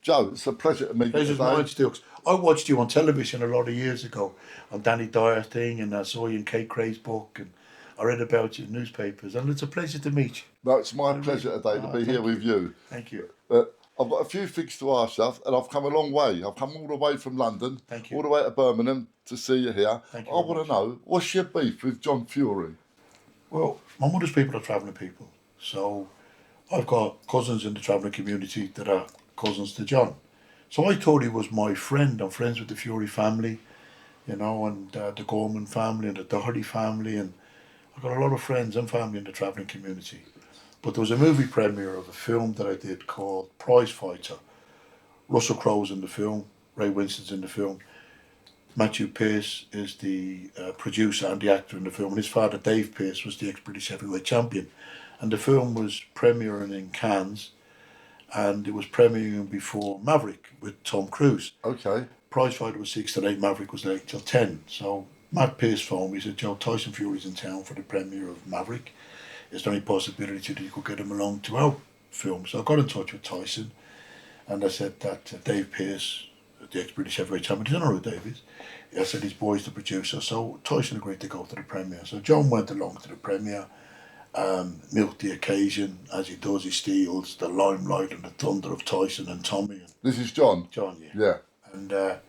Joe, it's a pleasure to meet you Pleasure's today. mine, Stilks. I watched you on television a lot of years ago on Danny Dyer thing, and I saw you in Kate Cray's book, and I read about you in newspapers, and it's a pleasure to meet you. No, it's my And pleasure really, today to be here thank with you, you. thank you, I've got a few things to ask you, and I've come a long way. I've come all the way from London, thank all you, the way to Birmingham to see you here. thank I you very want to much. know, what's your beef with John Fury? Well, my mother's people are travelling people, so I've got cousins in the travelling community that are cousins to John. So I thought he was my friend. I'm friends with the Fury family, and the Gorman family and the Doherty family, and I've got a lot of friends and family in the travelling community. But there was a movie premiere of a film that I did called Prize Fighter. Russell Crowe's in the film, Ray Winston's in the film, Matthew Pearce is the producer and the actor in the film, and his father Dave Pearce was the ex-British heavyweight champion. And the film was premiering in Cannes, and it was premiering before Maverick with Tom Cruise. Okay. Prize Fighter was 6 till 8, Maverick was 8 till 10. So Matt Pearce phoned me, he said, Joe, Tyson Fury's in town for the premiere of Maverick. Is there any possibility that you could get him along to our film? So I got in touch with Tyson, and I said that Dave Pearce, the ex-British heavyweight champion, I don't know who Dave is. I said his boy's the producer, so Tyson agreed to go to the premiere. So John went along to the premiere, milked the occasion, as he does. He steals the limelight and the thunder of Tyson and Tommy and This is John. John, yeah. Yeah. And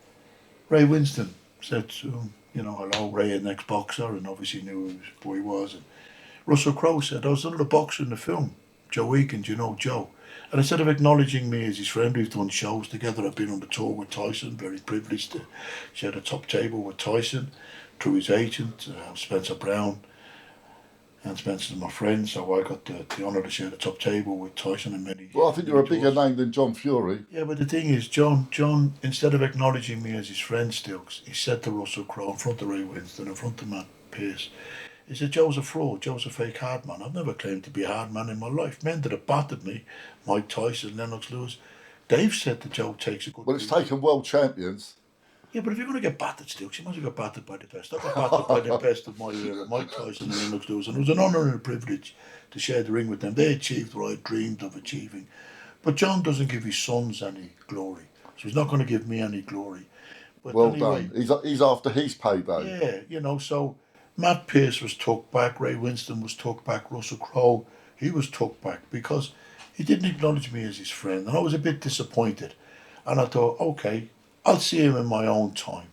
Ray Winston said to him, hello, Ray, an ex-boxer, and obviously knew who his boy was. And Russell Crowe said, I was another boxer in the film, Joe Egan, do you know Joe? And instead of acknowledging me as his friend, we've done shows together. I've been on the tour with Tyson, very privileged to share the top table with Tyson through his agent, Spencer Brown. And Spencer's my friend, so I got the honour to share the top table with Tyson and many. Well, I think you're a bigger name than John Fury. Yeah, but the thing is, John, instead of acknowledging me as his friend, Stilks, he said to Russell Crowe in front of Ray Winston, in front of Matt Pearce, he said, Joe's a fraud, Joe's a fake hard man. I've never claimed to be a hard man in my life. Men that have battered me, Mike Tyson, Lennox Lewis. Dave said that Joe takes a good Well, it's beating. taken world champions. Yeah, but if you're going to get battered, Stilks, you might as well get battered by the best. I got battered by the best of my era, Mike Tyson and Lennox Lewis, and it was an honour and a privilege to share the ring with them. They achieved what I dreamed of achieving. But John doesn't give his sons any glory, so he's not going to give me any glory. But Well anyway, done. He's after his payday. yeah, so Matt Pearce was took back, Ray Winston was took back, Russell Crowe, he was took back because he didn't acknowledge me as his friend, and I was a bit disappointed. And I thought, okay, I'll see him in my own time.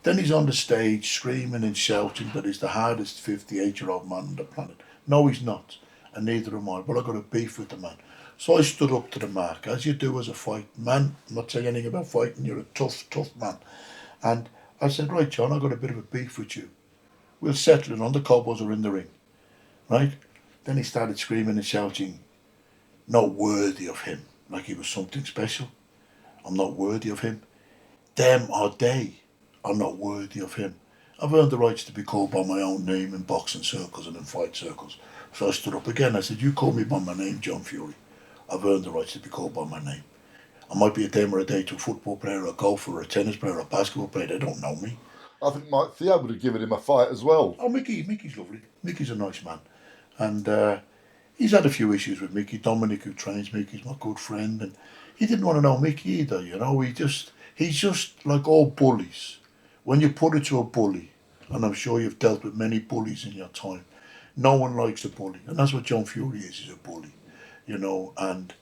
Then he's on the stage screaming and shouting that he's the hardest 58-year-old man on the planet. No, he's not, and neither am I, but I got a beef with the man. So I stood up to the mark, as you do as a fight man. I'm not saying anything about fighting, you're a tough man. And I said, right, John, I got a bit of a beef with you. We'll settle it on the cobbles or in the ring, right? Then he started screaming and shouting, not worthy of him, like he was something special. I'm not worthy of him. Them or they are not worthy of him. I've earned the rights to be called by my own name in boxing circles and in fight circles. So I stood up again. I said, you call me by my name, John Fury. I've earned the rights to be called by my name. I might be a dame or a day to a football player, a golfer, or a tennis player, or a basketball player. They don't know me. I think Mike Theo would have given him a fight as well. Oh, Mickey's lovely. Mickey's a nice man. And he's had a few issues with Mickey. Dominic, who trains Mickey's my good friend. And he didn't want to know Mickey either, He's just like all bullies. When you put it to a bully, and I'm sure you've dealt with many bullies in your time, no one likes a bully. And that's what John Fury is, he's a bully, and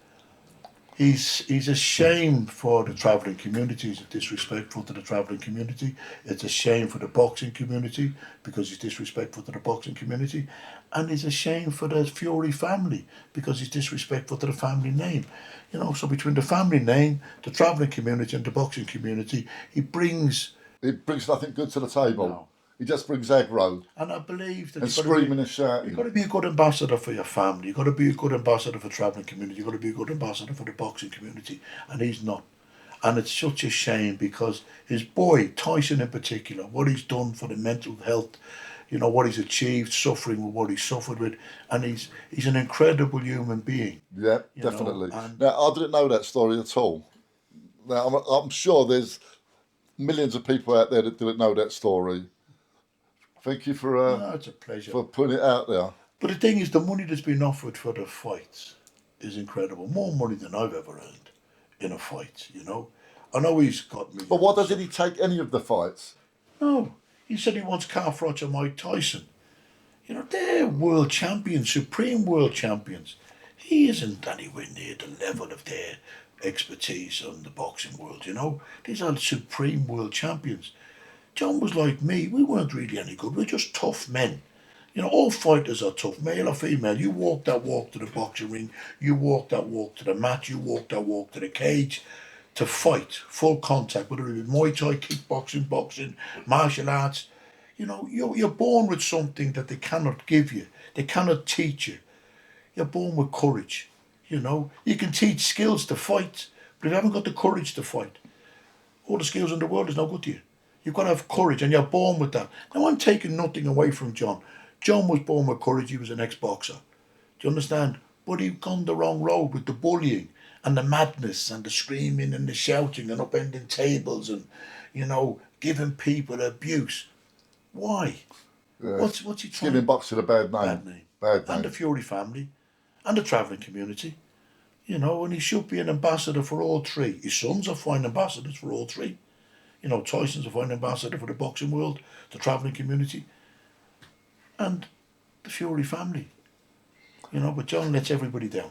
he's a shame for the travelling community. He's disrespectful to the travelling community. It's a shame for the boxing community because he's disrespectful to the boxing community. And it's a shame for the Fury family because he's disrespectful to the family name. So between the family name, the travelling community and the boxing community, he brings... He brings nothing good to the table. No. He just brings aggro. And I believe that and screaming and you've shouting. got to be a good ambassador for your family. You've got to be a good ambassador for the travelling community. You've got to be a good ambassador for the boxing community. And he's not. And it's such a shame because his boy, Tyson in particular, what he's done for the mental health, what he's achieved, suffering with what he's suffered with. And he's an incredible human being. Yeah, definitely. Now, I didn't know that story at all. Now, I'm sure there's millions of people out there that didn't know that story. Thank you for No, it's a pleasure. for putting it out there. But the thing is, the money that's been offered for the fights is incredible. More money than I've ever earned in a fight, you know. I know he's got me. But why doesn't he take any of the fights? No, he said he wants Carl Froch and Mike Tyson. You know, they're world champions, supreme world champions. He isn't anywhere near the level of their expertise on the boxing world, you know. These are supreme world champions. John was like me. We weren't really any good. We're just tough men. You know, all fighters are tough, male or female. You walk that walk to the boxing ring. You walk that walk to the mat. You walk that walk to the cage to fight, full contact, whether it be Muay Thai, kickboxing, boxing, martial arts. You know, you're born with something that they cannot give you. They cannot teach you. You're born with courage. You know, you can teach skills to fight, but if you haven't got the courage to fight, all the skills in the world is no good to you. You've got to have courage, and you're born with that. Now, I'm taking nothing away from John. John was born with courage. He was an ex-boxer. Do you understand? But he'd gone the wrong road with the bullying and the madness and the screaming and the shouting and upending tables and, you know, giving people abuse. Why? Yeah. What's he trying? Giving boxing a bad name. Bad name. Bad name. And the Fury family and the travelling community. You know, and he should be an ambassador for all three. His sons are fine ambassadors for all three. You know, Tyson's a fine ambassador for the boxing world, the travelling community, and the Fury family. You know, but John lets everybody down.